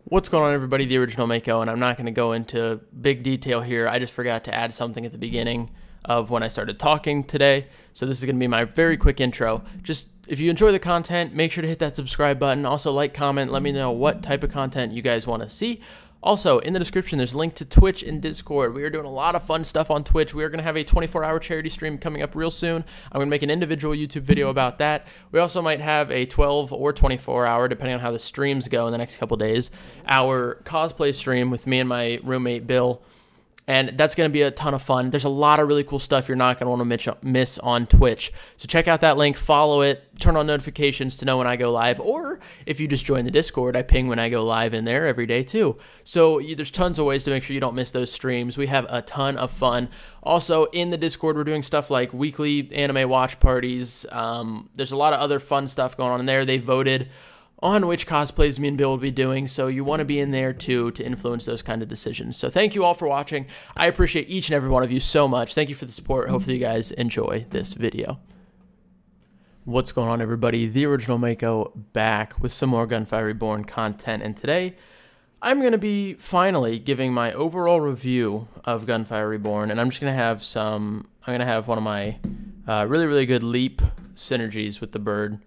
What's going on, everybody? The original Mako, and I'm not going to go into big detail here. I just forgot to add something at the beginning of when I started talking today. So this is going to be my very quick intro. Just if you enjoy the content, make sure to hit that subscribe button. Also like, comment, let me know what type of content you guys want to see. Also, in the description, there's a link to Twitch and Discord. We are doing a lot of fun stuff on Twitch. We are going to have a 24-hour charity stream coming up real soon. I'm going to make an individual YouTube video about that. We also might have a 12 or 24-hour, depending on how the streams go in the next couple days, our cosplay stream with me and my roommate, Bill. And that's going to be a ton of fun. There's a lot of really cool stuff you're not going to want to miss on Twitch. So check out that link, follow it, turn on notifications to know when I go live. Or if you just join the Discord, I ping when I go live in there every day too. So there's tons of ways to make sure you don't miss those streams. We have a ton of fun. Also in the Discord, we're doing stuff like weekly anime watch parties. There's a lot of other fun stuff going on in there. They voted on which cosplays me and Bill will be doing, so you want to be in there too to influence those kind of decisions. So thank you all for watching. I appreciate each and every one of you so much. Thank you for the support. Hopefully you guys enjoy this video. What's going on, everybody? The original Mako back with some more Gunfire Reborn content, and today I'm going to be finally giving my overall review of Gunfire Reborn, and I'm just going to have one of my really good leap synergies with the bird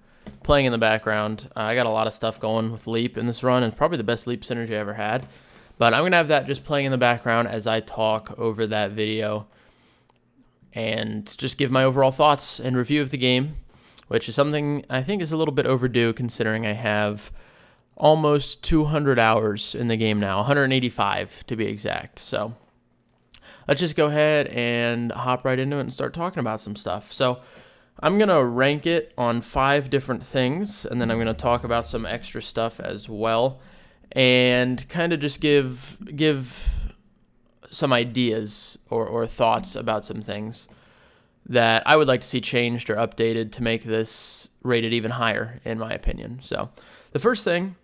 playing in the background. I got a lot of stuff going with leap in this run, and probably the best leap synergy I ever had. But I'm going to have that just playing in the background as I talk over that video and just give my overall thoughts and review of the game, which is something I think is a little bit overdue considering I have almost 200 hours in the game now, 185 to be exact. So let's just go ahead and hop right into it and start talking about some stuff. So I'm going to rank it on 5 different things, and then I'm going to talk about some extra stuff as well, and kind of just give some ideas or thoughts about some things that I would like to see changed or updated to make this rated even higher, in my opinion. So the first thing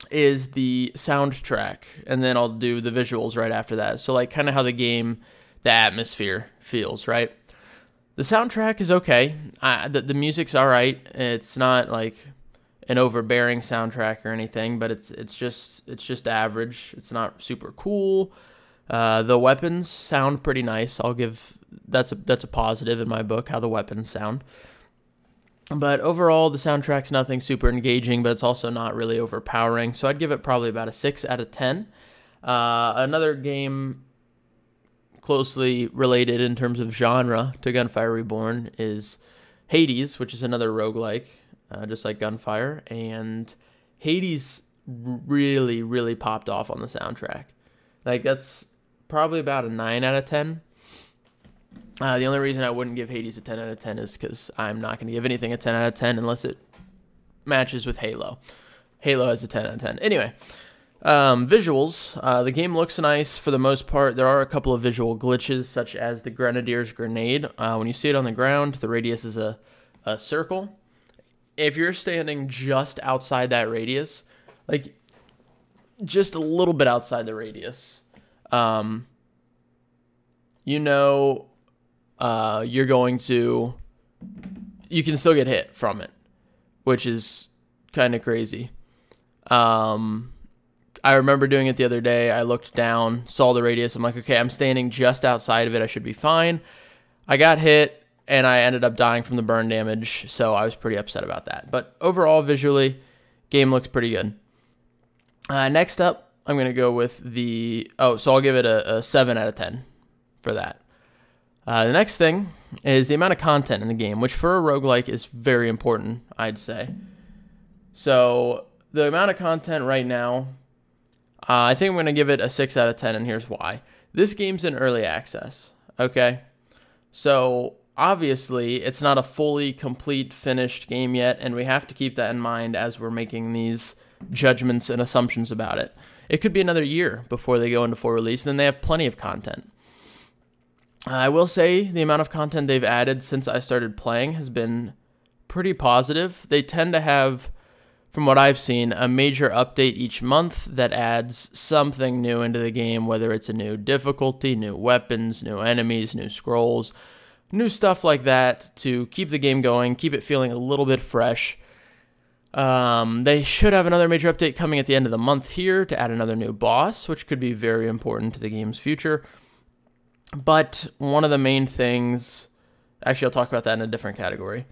is the soundtrack, and then I'll do the visuals right after that. So like kind of how the game, the atmosphere feels, right? The soundtrack is okay. The music's all right. It's not like an overbearing soundtrack or anything, but it's just average. It's not super cool. The weapons sound pretty nice. I'll give that's a positive in my book, how the weapons sound. But overall, the soundtrack's nothing super engaging, but it's also not really overpowering. So I'd give it probably about a 6 out of 10. Another game closely related in terms of genre to Gunfire Reborn is Hades, which is another roguelike, just like Gunfire. And Hades really popped off on the soundtrack. Like, that's probably about a 9 out of 10. The only reason I wouldn't give Hades a 10 out of 10 is because I'm not going to give anything a 10 out of 10 unless it matches with Halo. Halo has a 10 out of 10. Anyway, visuals. The game looks nice for the most part. There are a couple of visual glitches, such as the Grenadier's grenade. When you see it on the ground, the radius is a circle. If you're standing just outside that radius, like just a little bit outside the radius, you know, you're going to, you can still get hit from it, which is kind of crazy. I remember doing it the other day. I looked down, saw the radius. I'm like, okay, I'm standing just outside of it. I should be fine. I got hit, and I ended up dying from the burn damage, so I was pretty upset about that. But overall, visually, game looks pretty good. Next up, I'm going to go with so I'll give it a 7 out of 10 for that. The next thing is the amount of content in the game, which for a roguelike is very important, I'd say. So the amount of content right now, I think I'm going to give it a 6 out of 10, and here's why. This game's in early access, okay? So obviously, it's not a fully complete, finished game yet, and we have to keep that in mind as we're making these judgments and assumptions about it. It could be another year before they go into full release, and then they have plenty of content. I will say the amount of content they've added since I started playing has been pretty positive. They tend to have, from what I've seen, a major update each month that adds something new into the game, whether it's a new difficulty, new weapons, new enemies, new scrolls, new stuff like that to keep the game going, keep it feeling a little bit fresh. They should have another major update coming at the end of the month here to add another new boss, which could be very important to the game's future. But one of the main things, actually I'll talk about that in a different category,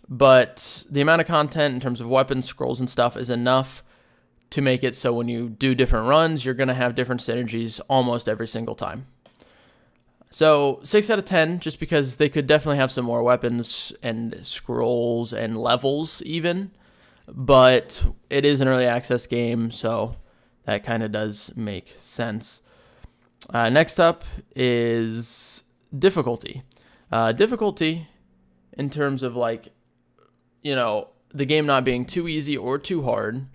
but the amount of content in terms of weapons, scrolls, and stuff is enough to make it so when you do different runs, you're going to have different synergies almost every single time. So 6 out of 10, just because they could definitely have some more weapons and scrolls and levels even, but it is an early access game, so that kind of does make sense. Next up is difficulty. Difficulty in terms of like, you know, the game not being too easy or too hard,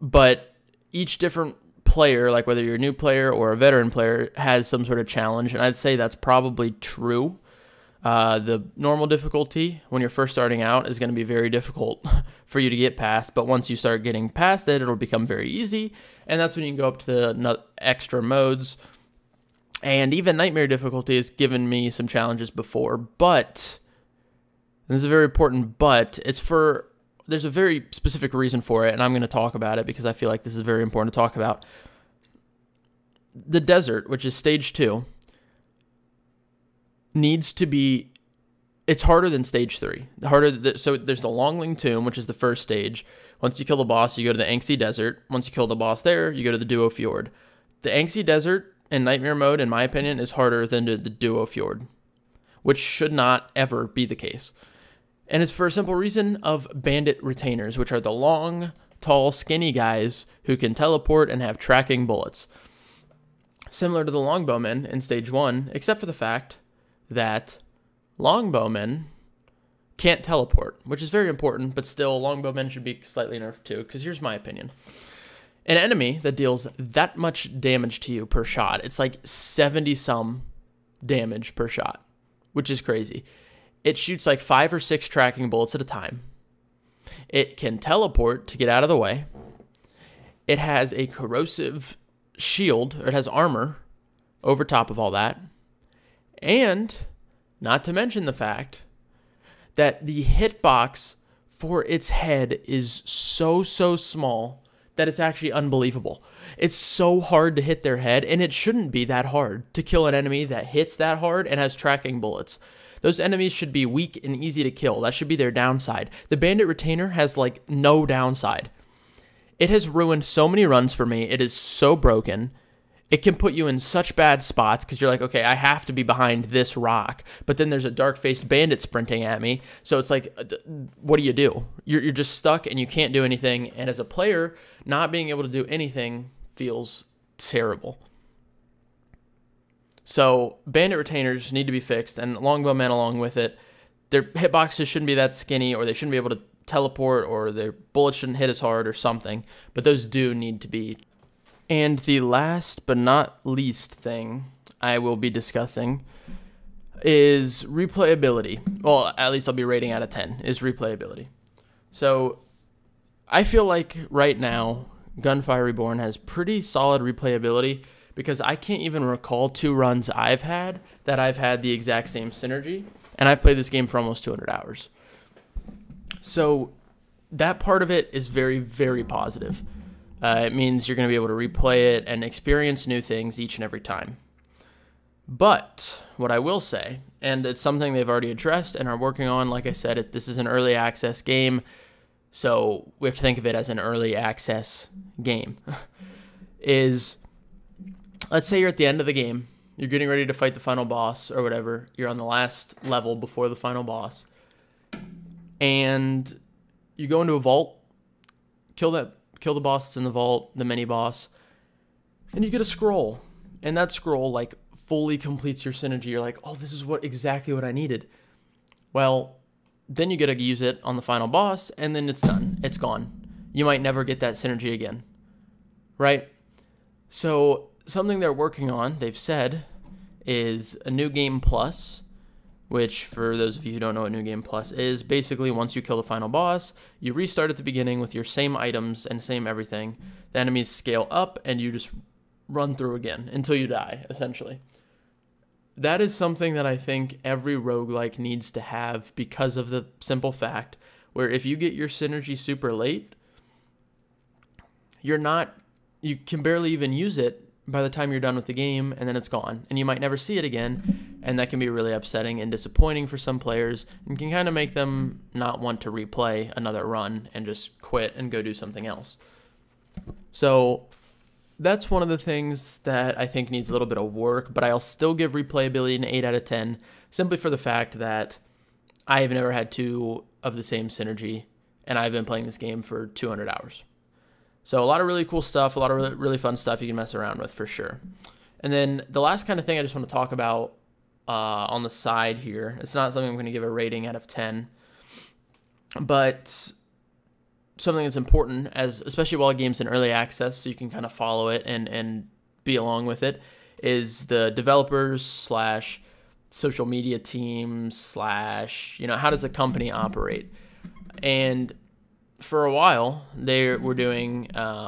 but each different player, like whether you're a new player or a veteran player, has some sort of challenge, and I'd say that's probably true. The normal difficulty when you're first starting out is going to be very difficult for you to get past, but once you start getting past it, it'll become very easy, and that's when you can go up to the extra modes. And even Nightmare difficulty has given me some challenges before, but this is a very important but. There's a very specific reason for it, and I'm going to talk about it because I feel like this is very important to talk about. The desert, which is stage 2, needs to be, it's harder than stage 3. So there's the Longling Tomb, which is the first stage. Once you kill the boss, you go to the Angsty Desert. Once you kill the boss there, you go to the Duo Fjord. The Angsty Desert in Nightmare mode, in my opinion, is harder than the Duo Fjord, which should not ever be the case. And it's for a simple reason of bandit retainers, which are the long, tall, skinny guys who can teleport and have tracking bullets. Similar to the longbowmen in stage 1, except for the fact that longbowmen can't teleport, which is very important, but still longbowmen should be slightly nerfed too, because here's my opinion. An enemy that deals that much damage to you per shot, it's like 70-some damage per shot, which is crazy. It shoots like 5 or 6 tracking bullets at a time. It can teleport to get out of the way. It has a corrosive shield, or it has armor over top of all that. And not to mention the fact that the hitbox for its head is so small that it's actually unbelievable. It's so hard to hit their head, and it shouldn't be that hard to kill an enemy that hits that hard and has tracking bullets. Those enemies should be weak and easy to kill. That should be their downside. The Bandit Retainer has like no downside. It has ruined so many runs for me. It is so broken. It can put you in such bad spots because you're like, okay, I have to be behind this rock. But then there's a dark-faced bandit sprinting at me. So it's like, what do? You're just stuck and you can't do anything. And as a player, not being able to do anything feels terrible. So bandit retainers need to be fixed, and longbowmen along with it. Their hitboxes shouldn't be that skinny, or they shouldn't be able to teleport, or their bullets shouldn't hit as hard or something. But those do need to be. And the last but not least thing I will be discussing is replayability. Well, at least I'll be rating out of 10, is replayability. So I feel like right now, Gunfire Reborn has pretty solid replayability, because I can't even recall 2 runs I've had that I've had the exact same synergy, and I've played this game for almost 200 hours. So that part of it is very, very positive. It means you're going to be able to replay it and experience new things each and every time. But what I will say, and it's something they've already addressed and are working on, like I said, this is an early access game, so we have to think of it as an early access game, is, let's say you're at the end of the game, you're getting ready to fight the final boss or whatever, you're on the last level before the final boss, and you go into a vault, kill the boss that's in the vault, the mini boss, and you get a scroll, and that scroll like fully completes your synergy. You're like, oh, this is exactly what I needed. Well, then you get to use it on the final boss, and then it's done. It's gone. You might never get that synergy again, right? So something they're working on, they've said, is a New Game Plus, which, for those of you who don't know what New Game Plus is, basically once you kill the final boss, you restart at the beginning with your same items and same everything. The enemies scale up, and you just run through again until you die, essentially. That is something that I think every roguelike needs to have, because of the simple fact, where if you get your synergy super late, you can barely even use it by the time you're done with the game, and then it's gone, and you might never see it again, and that can be really upsetting and disappointing for some players, and can kind of make them not want to replay another run and just quit and go do something else. So that's one of the things that I think needs a little bit of work, but I'll still give replayability an 8 out of 10, simply for the fact that I have never had 2 of the same synergy, and I've been playing this game for 200 hours. So a lot of really cool stuff, a lot of really fun stuff you can mess around with for sure. And then the last kind of thing I just want to talk about on the side here, it's not something I'm going to give a rating out of 10, but something that's important, especially while a game's in early access, so you can kind of follow it and be along with it, is the developers / social media teams / how does a company operate? And for a while, they were doing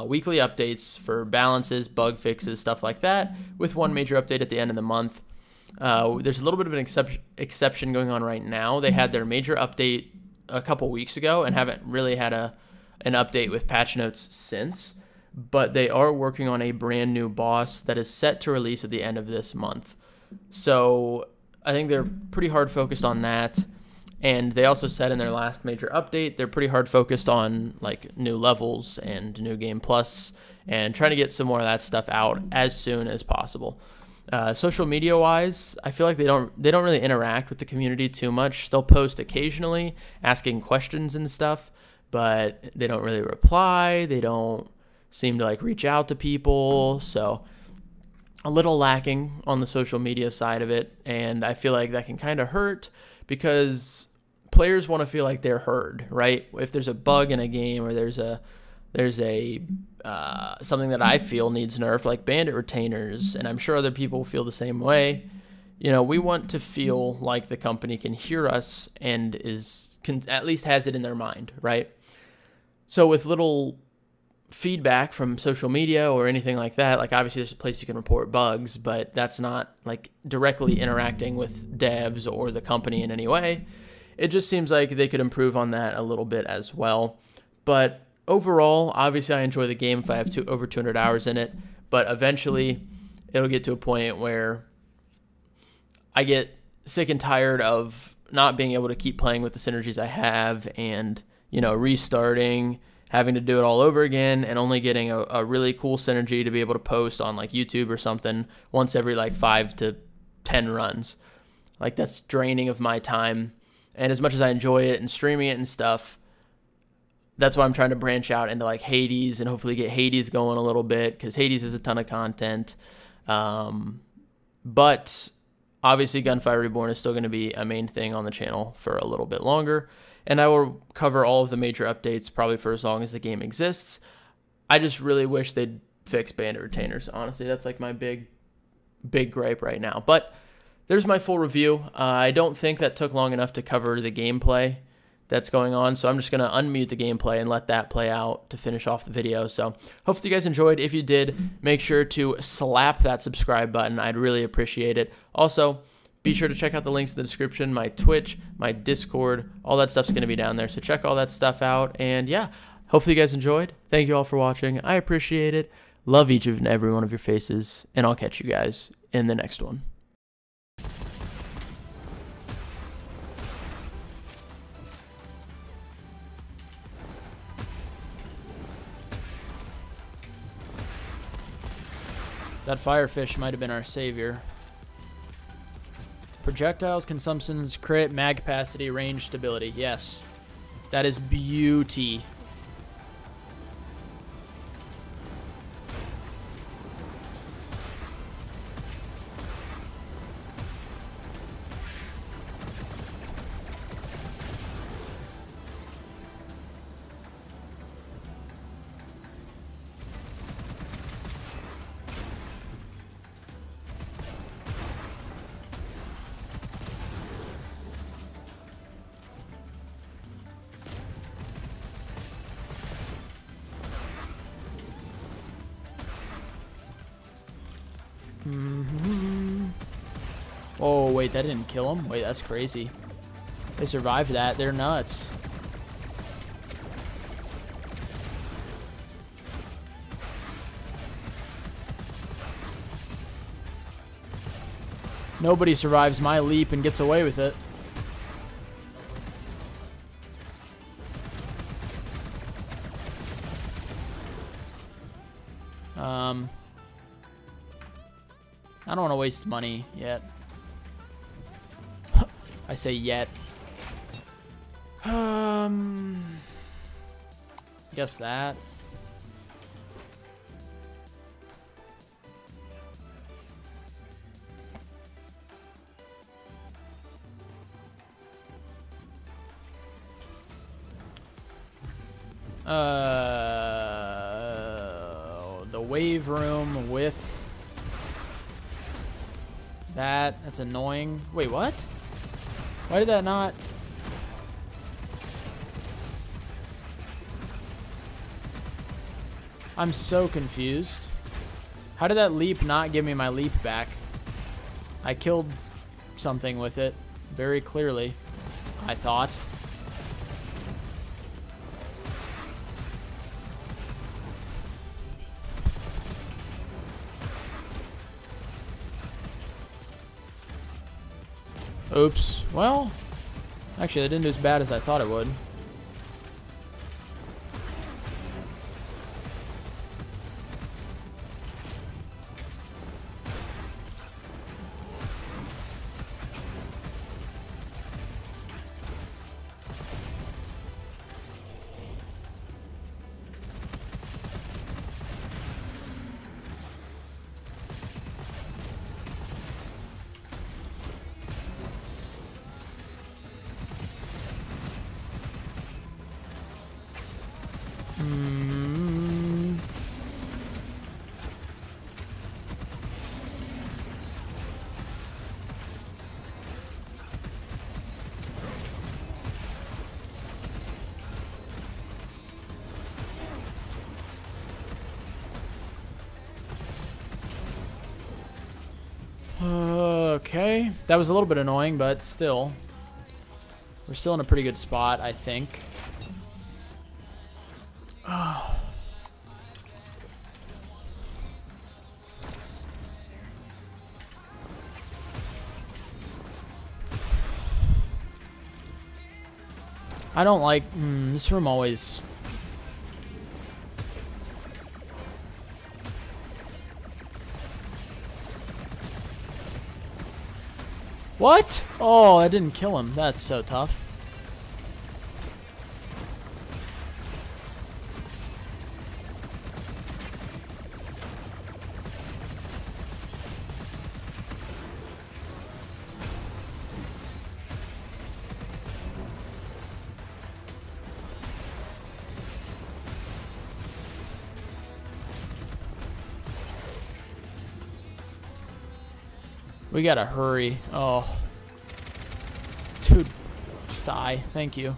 weekly updates for balances, bug fixes, stuff like that, with one major update at the end of the month. There's a little bit of an exception going on right now. They had their major update a couple weeks ago and haven't really had an update with patch notes since, but they are working on a brand new boss that is set to release at the end of this month. So I think they're pretty hard focused on that. And they also said in their last major update, they're pretty hard focused on like new levels and new game plus and trying to get some more of that stuff out as soon as possible. Social media wise, I feel like they don't really interact with the community too much. They'll post occasionally asking questions and stuff, but they don't really reply. They don't seem to like reach out to people. So a little lacking on the social media side of it. And I feel like that can kind of hurt, because players want to feel like they're heard, right? If there's a bug in a game, or there's a something that I feel needs nerfed, like bandit retainers, and I'm sure other people feel the same way. We want to feel like the company can hear us and at least has it in their mind, right? So with little feedback from social media or anything like that, like obviously there's a place you can report bugs, but that's not like directly interacting with devs or the company in any way. It just seems like they could improve on that a little bit as well. But overall, obviously I enjoy the game if I have over 200 hours in it, but eventually it'll get to a point where I get sick and tired of not being able to keep playing with the synergies I have, and restarting, having to do it all over again, and only getting a really cool synergy to be able to post on like YouTube or something once every like 5 to 10 runs. Like that's draining of my time. And as much as I enjoy it and streaming it and stuff, that's why I'm trying to branch out into like Hades and hopefully get Hades going a little bit, because Hades is a ton of content. But obviously Gunfire Reborn is still going to be a main thing on the channel for a little bit longer. And I will cover all of the major updates probably for as long as the game exists. I just really wish they'd fix bandit retainers. Honestly, that's like my big gripe right now. But there's my full review. I don't think that took long enough to cover the gameplay that's going on, so I'm just going to unmute the gameplay and let that play out to finish off the video. So hopefully you guys enjoyed. If you did, make sure to slap that subscribe button. I'd really appreciate it. Also, be sure to check out the links in the description, my Twitch, my Discord, all that stuff's going to be down there. So check all that stuff out. And yeah, hopefully you guys enjoyed. Thank you all for watching. I appreciate it. Love each and every one of your faces. And I'll catch you guys in the next one. That firefish might have been our savior. Projectiles, consumptions, crit, mag capacity, range, stability. Yes. That is beauty. Oh, wait, that didn't kill him? Wait, that's crazy. They survived that. They're nuts. Nobody survives my leap and gets away with it. I don't want to waste money yet. I say yet. Guess that. The wave room with that. That's annoying. Wait, what? Why did that not? I'm so confused. How did that leap not give me my leap back? I killed something with it very clearly, I thought. Oops. Well, actually, that didn't do as bad as I thought it would. Okay, that was a little bit annoying, but still, we're still in a pretty good spot, I think. I don't like this room always. What? Oh, I didn't kill him. That's so tough. We gotta hurry. Oh. Dude, just die. Thank you.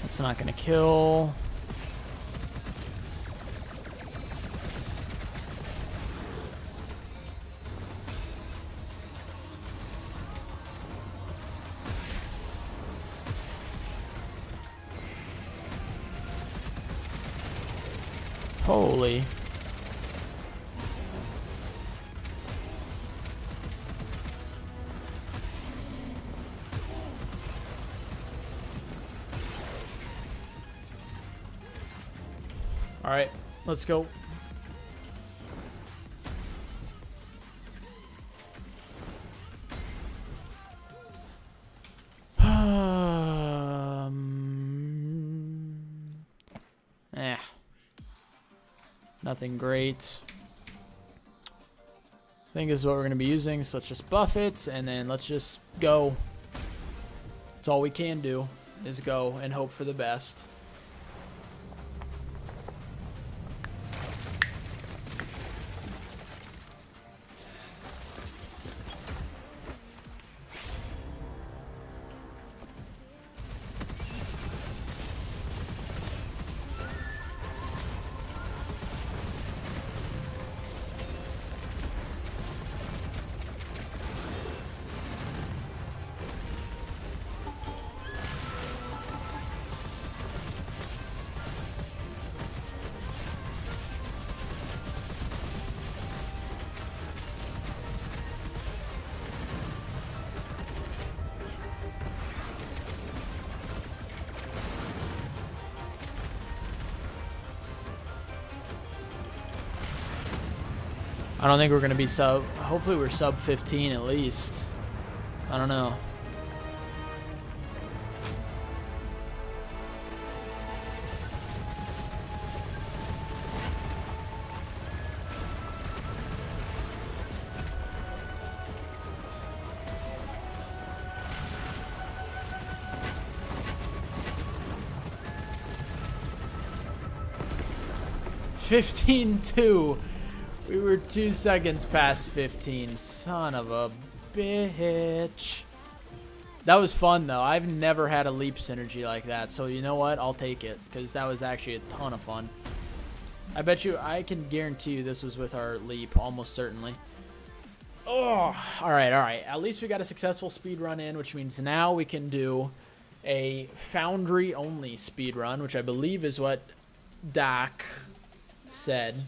That's not gonna kill. Holy. All right, let's go. Nothing great. I think this is what we're going to be using, so let's just buff it, and then let's just go. That's all we can do, is go and hope for the best. I don't think we're going to be sub... Hopefully we're sub 15 at least. I don't know. $15-2. We were 2 seconds past 15. Son of a bitch. That was fun, though. I've never had a leap synergy like that. So, you know what? I'll take it. Because that was actually a ton of fun. I bet you, I can guarantee you this was with our leap. Almost certainly. Oh, alright, alright. At least we got a successful speed run in, which means now we can do a foundry-only speed run, which I believe is what Doc said.